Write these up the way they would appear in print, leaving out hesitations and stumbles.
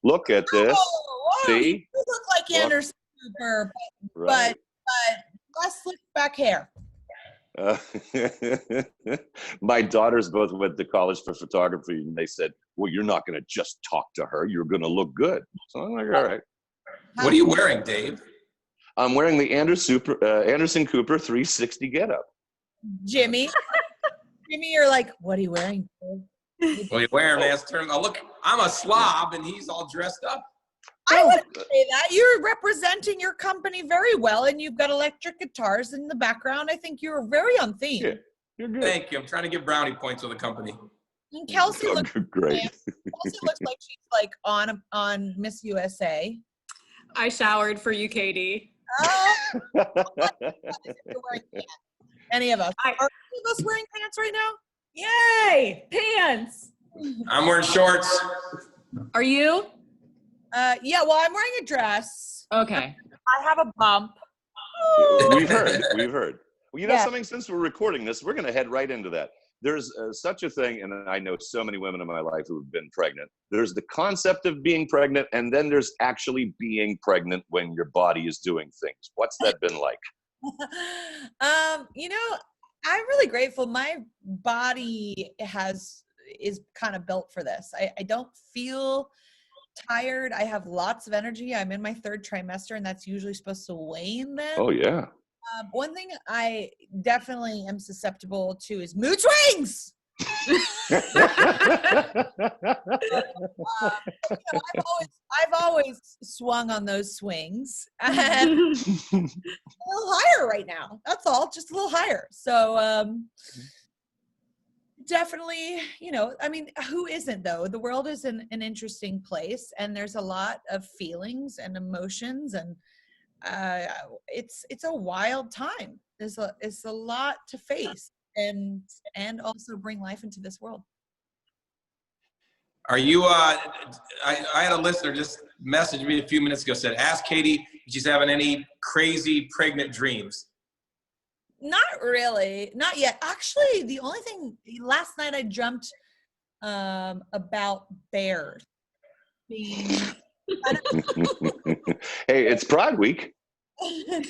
Look at this. Whoa, See? you look like Anderson Cooper, Right. but less slick back hair. My daughters both went to college for photography, and they said, well, you're not going to just talk to her. You're going to look good. So I'm like, all right. What are you wearing, Dave? I'm wearing the Anderson Cooper 360 getup. Jimmy, you're like, what are you wearing? What are you wearing, man? Oh, look, I'm a slob, and he's all dressed up. I wouldn't say that. You're representing your company very well, and you've got electric guitars in the background. I think you're very on theme. Yeah, you're good. Thank you. I'm trying to give brownie points with the company. And Kelsey looks great. Kelsey looks like she's like on Miss USA. I showered for you, Katie. Oh, you're wearing pants. Any of us? Are any of us wearing pants right now? Yay! Pants! I'm wearing shorts. Are you? Yeah, well, I'm wearing a dress. Okay. I have a bump. We've heard. Well, you know something, since we're recording this, we're going to head right into that. There's such a thing, and I know so many women in my life who have been pregnant. There's the concept of being pregnant, and then there's actually being pregnant when your body is doing things. What's that been like? You know, I'm really grateful. My body is kind of built for this. I don't feel tired. I have lots of energy. I'm in my 3rd trimester, and that's usually supposed to wane then. Oh, yeah. One thing I definitely am susceptible to is mood swings. I've always swung on those swings, and a little higher right now. That's all, just a little higher. So definitely, you know, I mean, who isn't though? The world is an interesting place, and there's a lot of feelings and emotions, and it's a wild time. It's a lot to face and also bring life into this world. Are you, I had a listener just message me a few minutes ago, said, ask Katy if she's having any crazy pregnant dreams. Not really, not yet. Actually, the only thing, last night I dreamt about bears being Hey, it's Pride Week. well,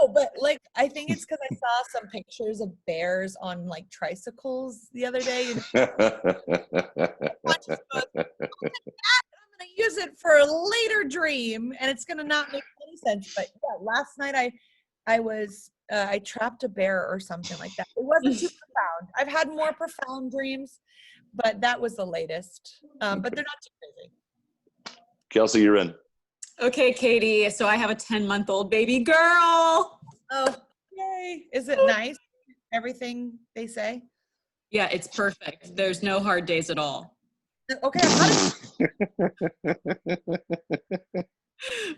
no, but like, I think it's because I saw some pictures of bears on like tricycles the other day. And I'm gonna use it for a later dream, and it's gonna not make any sense. But yeah, last night I trapped a bear or something like that. It wasn't too profound. I've had more profound dreams, but that was the latest. But they're not too crazy. Kelsey, you're in. Okay, Katy. So I have a 10-month-old baby girl. Oh, yay. Is it nice? Everything they say? Yeah, it's perfect. There's no hard days at all. Okay.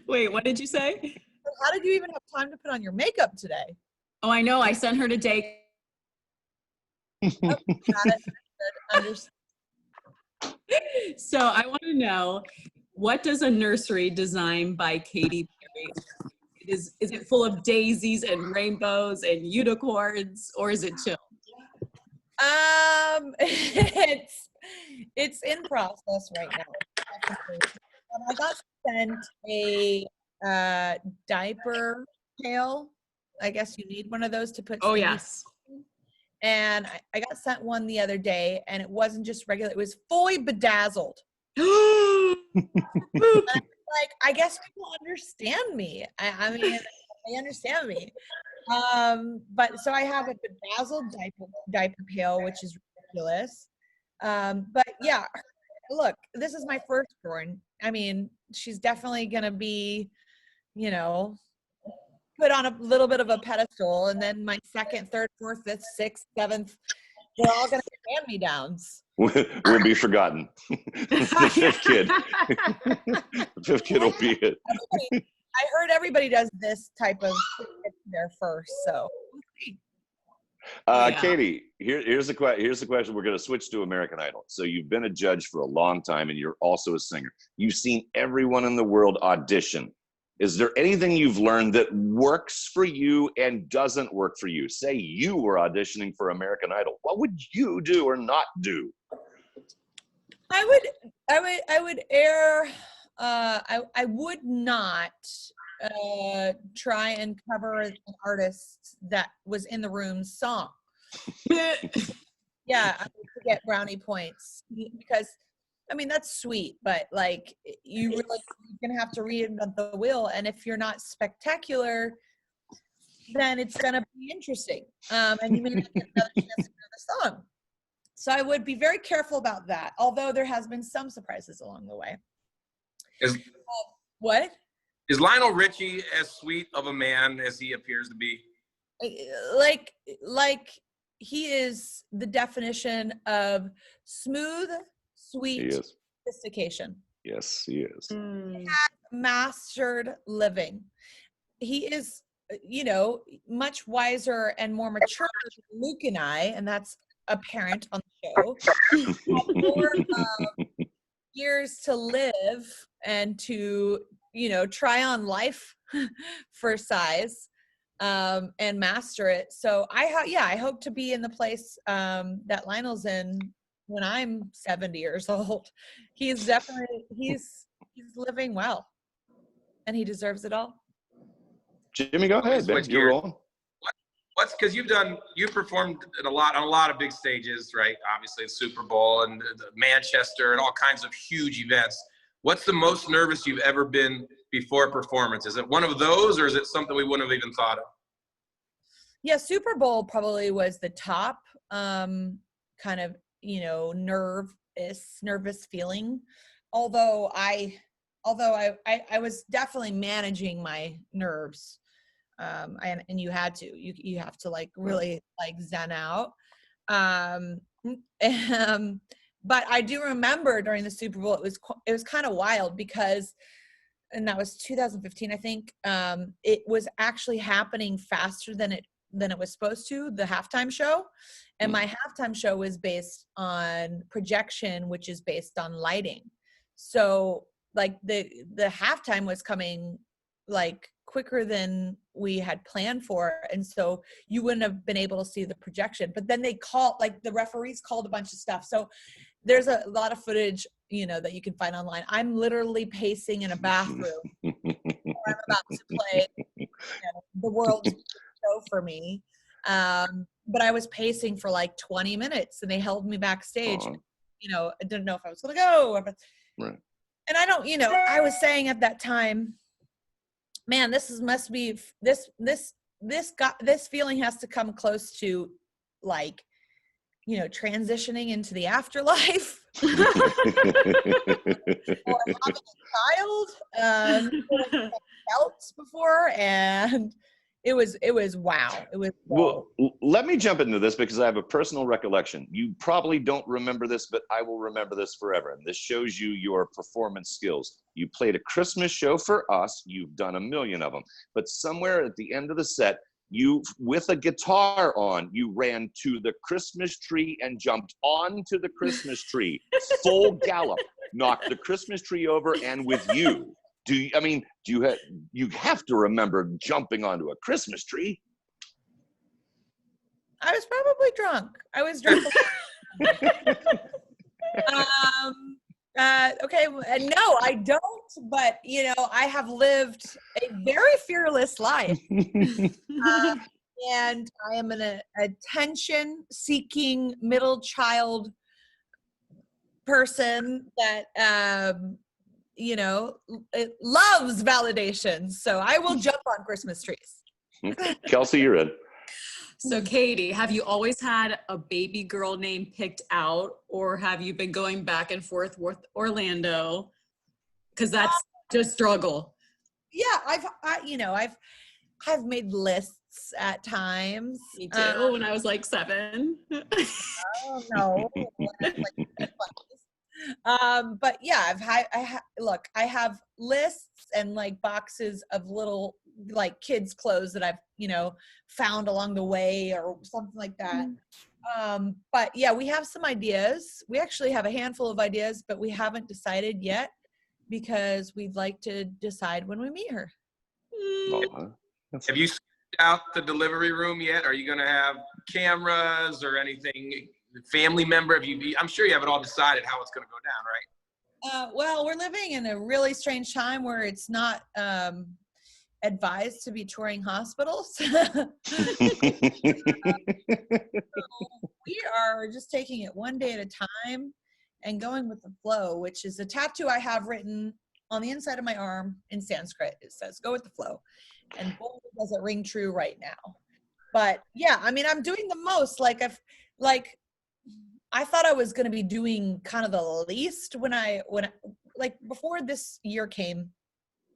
Wait, what did you say? How did you even have time to put on your makeup today? Oh, I know. I sent her to day. Okay, got it. Understood. So I want to know, what does a nursery designed by Katy Perry? Is it full of daisies and rainbows and unicorns, or is it chill? It's in process right now. I got sent a diaper pail. I guess you need one of those to put. Oh, yes. And I got sent one the other day, and it wasn't just regular, it was fully bedazzled. Like, I guess people understand me. I mean, they understand me. But so I have a bedazzled diaper pail, which is ridiculous. But yeah, look, this is my firstborn. I mean, she's definitely gonna be, you know, put on a little bit of a pedestal, and then my 2nd, 3rd, 4th, 5th, 6th, 7th, they're all gonna be hand-me-downs. Will be forgotten. The 5th kid. The 5th kid will be it. I heard everybody does this type of there first, so. Yeah. Katy, here's the question. We're going to switch to American Idol. So you've been a judge for a long time, and you're also a singer. You've seen everyone in the world audition. Is there anything you've learned that works for you and doesn't work for you? Say you were auditioning for American Idol. What would you do or not do? I would err. I would not try and cover an artist that was in the room's song. Yeah, I would get brownie points because, I mean, that's sweet, but like you really you're gonna have to reinvent the wheel, and if you're not spectacular, then it's gonna be interesting, and you may not get another chance to hear the song. So I would be very careful about that. Although there has been some surprises along the way. What? Is Lionel Richie as sweet of a man as he appears to be? Like he is the definition of smooth, sweet sophistication. Yes, he is. He has mastered living. He is, much wiser and more mature than Luke and I, and that's apparent on the show. More years to live and to, try on life for size. And master it. So I hope to be in the place that Lionel's in when I'm 70 years old. He's living well, and he deserves it all. Jimmy, go ahead. You're rolling. What's because you performed on a lot of big stages, right? Obviously the Super Bowl and the Manchester and all kinds of huge events. What's the most nervous you've ever been before a performance? Is it one of those, or is it something we wouldn't have even thought of? Yeah, Super Bowl probably was the top kind of, nervous feeling. Although I was definitely managing my nerves. And you have to like really like zen out. But I do remember during the Super Bowl, it was kind of wild because, and that was 2015, I think. It was actually happening faster than it was supposed to, the halftime show. And my halftime show was based on projection, which is based on lighting. So like the halftime was coming like quicker than we had planned for. And so you wouldn't have been able to see the projection, but then the referees called a bunch of stuff. So there's a lot of footage, that you can find online. I'm literally pacing in a bathroom. I'm about to play the world's show for me. But I was pacing for like 20 minutes and they held me backstage. I didn't know if I was going to go. Right. And I don't, I was saying at that time, man, this feeling has to come close to like, transitioning into the afterlife. Or having a child, felt before, and it was wow. It was well. Let me jump into this because I have a personal recollection. You probably don't remember this, but I will remember this forever. And this shows you your performance skills. You played a Christmas show for us. You've done a million of them. But somewhere at the end of the set, you, with a guitar on, you ran to the Christmas tree and jumped onto the Christmas tree, full gallop, knocked the Christmas tree over, and with you. You have to remember jumping onto a Christmas tree. I was probably drunk. I was drunk. Okay, no, I don't. But I have lived a very fearless life, and I am an attention-seeking middle child person that it loves validation. So I will jump on Christmas trees. Kelsey, you're in. So Katy, have you always had a baby girl name picked out, or have you been going back and forth with Orlando? Because that's just struggle. Yeah, I've made lists at times. Me too. When I was like 7. Oh no. But yeah, I have lists and like boxes of little like kids' clothes that I've found along the way or something like that. But yeah, we have some ideas. We actually have a handful of ideas, but we haven't decided yet because we'd like to decide when we meet her. Have you out the delivery room yet? Are you going to have cameras or anything family member? I'm sure you have it all decided how it's going to go down, right? Well, we're living in a really strange time where it's not advised to be touring hospitals. We are just taking it one day at a time and going with the flow, which is a tattoo I have written on the inside of my arm in Sanskrit. It says, go with the flow. And boy, does it ring true right now. But yeah, I mean, I'm doing the most. I thought I was going to be doing kind of the least when before this year came,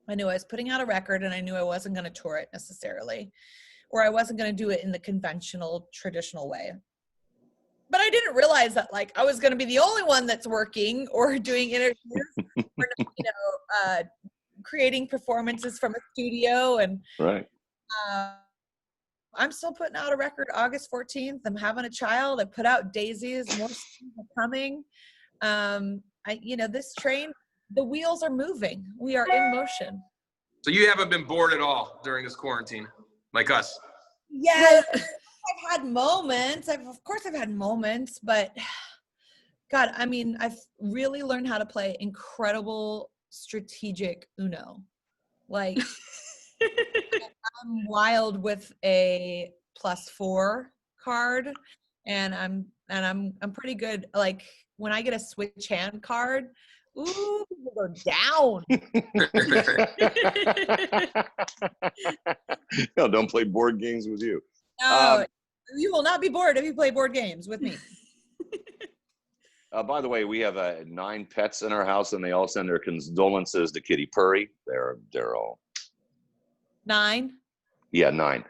I knew I was putting out a record and I knew I wasn't going to tour it necessarily, or I wasn't going to do it in the conventional, traditional way. But I didn't realize that I was going to be the only one that's working or doing interviews or, creating performances from a studio. And right. I'm still putting out a record August 14th. I'm having a child. I put out Daisies. More songs are coming. This train, the wheels are moving. We are in motion. So you haven't been bored at all during this quarantine, like us? Yes, I've had moments. Of course I've had moments, but God, I mean, I've really learned how to play incredible strategic Uno. I'm wild with a +4 card, and I'm pretty good. Like when I get a switch hand card, ooh, people go down. No, don't play board games with you. No, you will not be bored if you play board games with me. By the way, we have 9 pets in our house, and they all send their condolences to Katy Perry. They're all 9. Yeah, 9.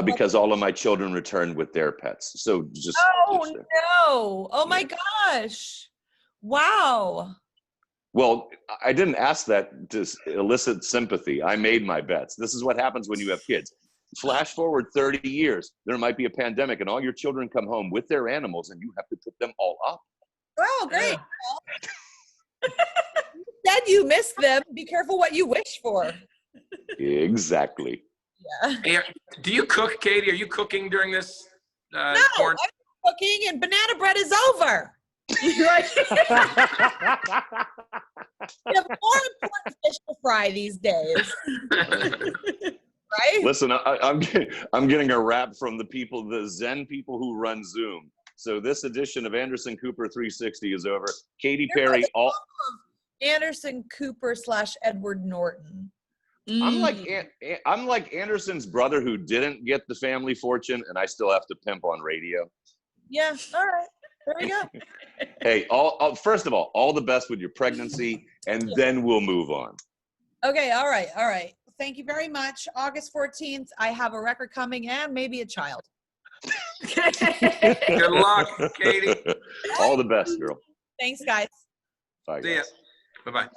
Because all of my children returned with their pets. So just. Oh no! Oh my gosh! Wow. Well, I didn't ask that to elicit sympathy. I made my bets. This is what happens when you have kids. Flash forward 30 years, there might be a pandemic, and all your children come home with their animals, and you have to put them all up. Oh, great. You said you miss them. Be careful what you wish for. Exactly. Yeah. Hey, do you cook, Katy? Are you cooking during this No, quarantine? I'm cooking, and banana bread is over. You have more important fish to fry these days. Right? Listen, I'm getting a rap from the Zen people who run Zoom. So this edition of Anderson Cooper 360 is over. Katy Perry, Anderson Cooper / Edward Norton. I'm like Anderson's brother who didn't get the family fortune, and I still have to pimp on radio. Yeah. All right. There we go. Hey, first of all the best with your pregnancy, and then we'll move on. Okay. All right. Thank you very much. August 14th, I have a record coming and maybe a child. Good luck, Katy. All the best, girl. Thanks, guys. Bye, See ya. guys. Bye-bye.